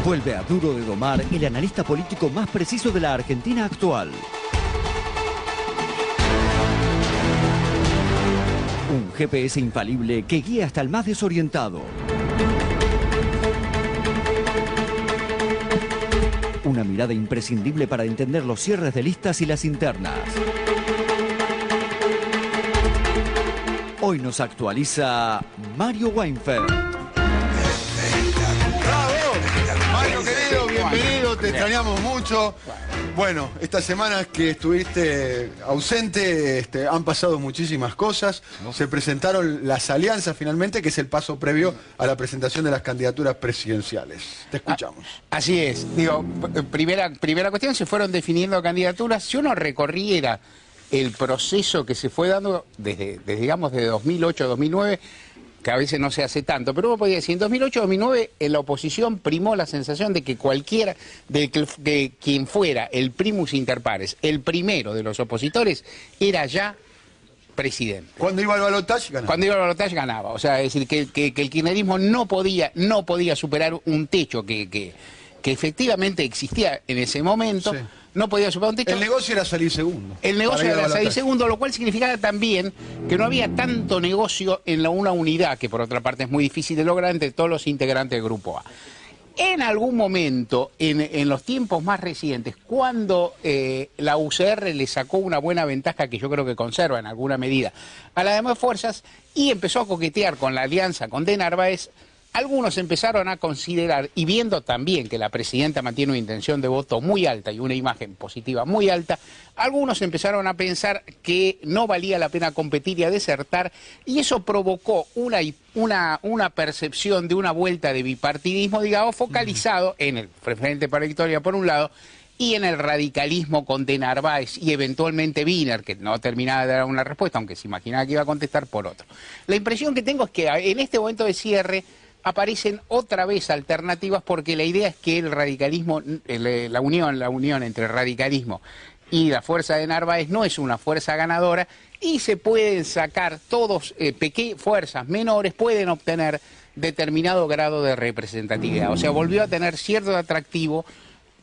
Vuelve a Duro de Domar el analista político más preciso de la Argentina actual. Un GPS infalible que guía hasta el más desorientado. Una mirada imprescindible para entender los cierres de listas y las internas. Hoy nos actualiza Mario Weinfeld. ¡Bravo! Mario querido, bienvenido, te extrañamos mucho. Bueno, estas semanas que estuviste ausente, han pasado muchísimas cosas. Se presentaron las alianzas finalmente, que es el paso previo a la presentación de las candidaturas presidenciales. Te escuchamos. Así es. Digo, primera cuestión, se fueron definiendo candidaturas. Si uno recorriera el proceso que se fue dando desde digamos, de 2008 a 2009, que a veces no se hace tanto, pero uno podría decir, en 2008-2009 en la oposición primó la sensación de que cualquiera, de quien fuera el primus inter pares, el primero de los opositores, era ya presidente. Cuando iba al balotaje, ganaba. Cuando iba al balotaje, ganaba. O sea, es decir, que el kirchnerismo no podía superar un techo que efectivamente existía en ese momento. Sí. No podía superar un techo. El negocio era salir segundo. El negocio era salir segundo, lo cual significaba también que no había tanto negocio en una unidad, que por otra parte es muy difícil de lograr, entre todos los integrantes del Grupo A. En algún momento, en los tiempos más recientes, cuando la UCR le sacó una buena ventaja, que yo creo que conserva en alguna medida, a las demás fuerzas, y empezó a coquetear con la alianza con De Narváez, algunos empezaron a considerar, y viendo también que la presidenta mantiene una intención de voto muy alta y una imagen positiva muy alta, algunos empezaron a pensar que no valía la pena competir y a desertar, y eso provocó una percepción de una vuelta de bipartidismo, digamos, focalizado en el Frente para la Victoria por un lado, y en el radicalismo con De Narváez y eventualmente Wiener, que no terminaba de dar una respuesta, aunque se imaginaba que iba a contestar, por otro. La impresión que tengo es que en este momento de cierre aparecen otra vez alternativas, porque la idea es que el radicalismo, la unión entre radicalismo y la fuerza de Narváez no es una fuerza ganadora, y se pueden sacar todos, fuerzas menores pueden obtener determinado grado de representatividad. O sea, volvió a tener cierto atractivo,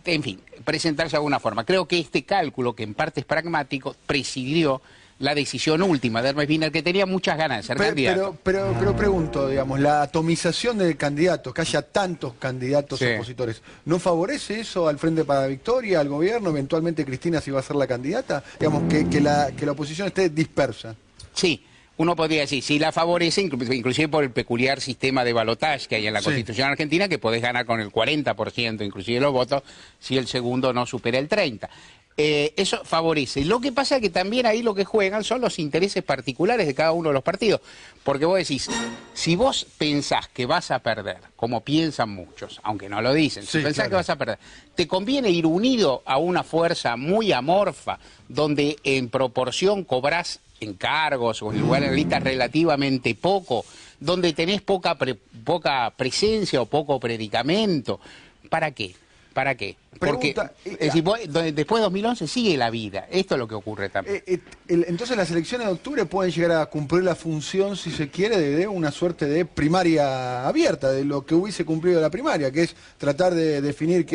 en fin, presentarse de alguna forma. Creo que este cálculo, que en parte es pragmático, presidió la decisión última de Hermes Wiener, que tenía muchas ganas de ser candidato. Pero pregunto, digamos, la atomización del candidato, que haya tantos candidatos opositores, ¿no favorece eso al Frente para la Victoria, al gobierno? Eventualmente Cristina, si va a ser la candidata, digamos, que la oposición esté dispersa. Sí. Uno podría decir, si la favorece, inclusive por el peculiar sistema de balotaje que hay en la Constitución argentina, que podés ganar con el 40% inclusive de los votos, si el segundo no supera el 30%. Eso favorece. Lo que pasa es que también ahí lo que juegan son los intereses particulares de cada uno de los partidos. Porque vos decís, si vos pensás que vas a perder, como piensan muchos, aunque no lo dicen, si pensás que vas a perder, te conviene ir unido a una fuerza muy amorfa, donde en proporción cobrás en cargos o en lugares de listas relativamente poco, donde tenés poca presencia o poco predicamento. ¿Para qué? ¿Para qué? Porque después de 2011 sigue la vida. Esto es lo que ocurre también. Entonces las elecciones de octubre pueden llegar a cumplir la función, si se quiere, de una suerte de primaria abierta, de lo que hubiese cumplido la primaria, que es tratar de definir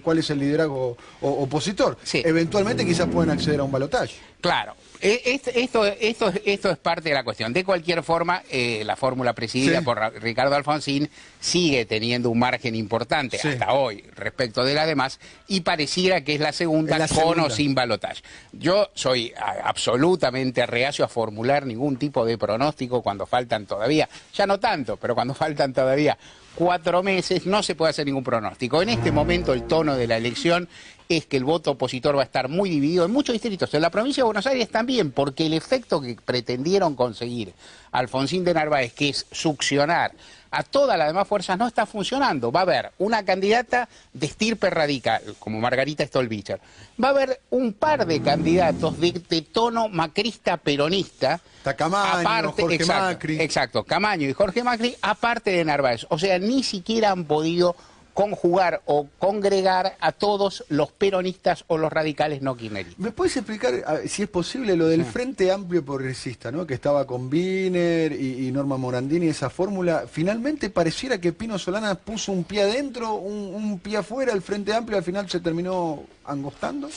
cuál es el liderazgo opositor. Sí. Eventualmente quizás pueden acceder a un balotaje. Claro. Esto es parte de la cuestión. De cualquier forma, la fórmula presidida por Ricardo Alfonsín sigue teniendo un margen importante hasta hoy respecto de las demás, y pareciera que es la segunda con o sin balotaje. Yo soy absolutamente reacio a formular ningún tipo de pronóstico cuando faltan todavía, ya no tanto, pero cuando faltan todavía 4 meses, no se puede hacer ningún pronóstico. En este momento el tono de la elección es que el voto opositor va a estar muy dividido en muchos distritos, en la provincia de Buenos Aires también, porque el efecto que pretendieron conseguir Alfonsín de Narváez, que es succionar a todas las demás fuerzas, no está funcionando. Va a haber una candidata de estirpe radical, como Margarita Stolbizer. Va a haber un par de candidatos de tono macrista peronista. Está Camaño, Jorge Macri. Exacto, Camaño y Jorge Macri, aparte de Narváez. O sea, ni siquiera han podido conjugar o congregar a todos los peronistas o los radicales no kirchneristas. ¿Me puedes explicar si es posible lo del Frente Amplio Progresista, ¿no? Que estaba con Wiener y Norma Morandini, esa fórmula? Finalmente pareciera que Pino Solanas puso un pie adentro, un pie afuera, el Frente Amplio al final se terminó angostando.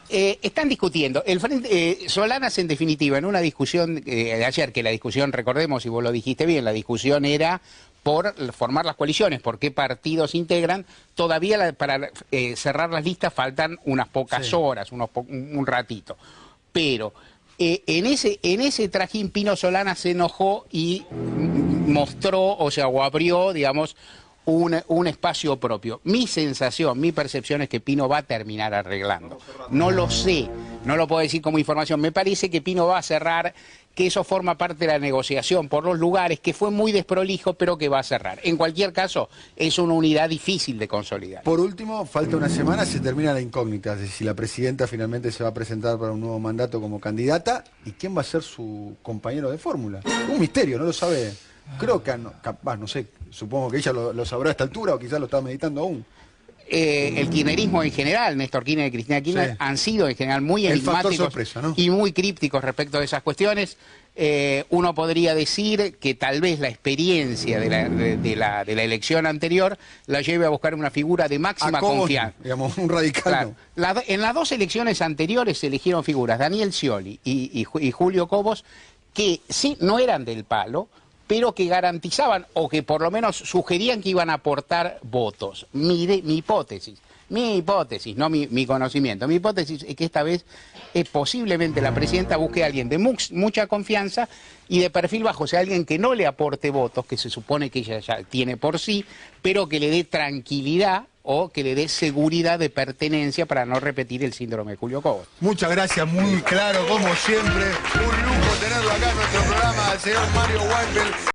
Están discutiendo. El Frente Solanas, en definitiva, en una discusión de ayer, que la discusión, recordemos, y vos lo dijiste bien, la discusión era por formar las coaliciones, por qué partidos integran. Todavía para cerrar las listas faltan unas pocas horas, un ratito. Pero en ese trajín Pino Solanas se enojó y mostró, o abrió, digamos, un espacio propio. Mi sensación, mi percepción es que Pino va a terminar arreglando. No lo sé, no lo puedo decir como información. Me parece que Pino va a cerrar, que eso forma parte de la negociación por los lugares, que fue muy desprolijo, pero que va a cerrar. En cualquier caso, es una unidad difícil de consolidar. Por último, falta una semana, se termina la incógnita de si la presidenta finalmente se va a presentar para un nuevo mandato como candidata y quién va a ser su compañero de fórmula. Un misterio, no lo sabe. Creo que, capaz, no sé, supongo que ella lo sabrá a esta altura o quizás lo está meditando aún. El kirchnerismo en general, Néstor Kirchner y Cristina Kirchner, han sido en general muy enigmáticos sorpresa, ¿no? Y muy crípticos respecto a esas cuestiones. Uno podría decir que tal vez la experiencia de la elección anterior la lleve a buscar una figura de máxima confianza. Digamos, un radical. Claro. En las dos elecciones anteriores se eligieron figuras, Daniel Scioli y Julio Cobos, que sí no eran del palo, pero que garantizaban o que por lo menos sugerían que iban a aportar votos. Mi hipótesis, no mi conocimiento, mi hipótesis es que esta vez posiblemente la presidenta busque a alguien de mucha confianza y de perfil bajo, o sea, alguien que no le aporte votos, que se supone que ella ya tiene por sí, pero que le dé tranquilidad o que le dé seguridad de pertenencia para no repetir el síndrome de Julio Cobos. Muchas gracias, muy claro, como siempre. Un lujo tenerlo acá en nuestro programa, al señor Mario Weinfeld.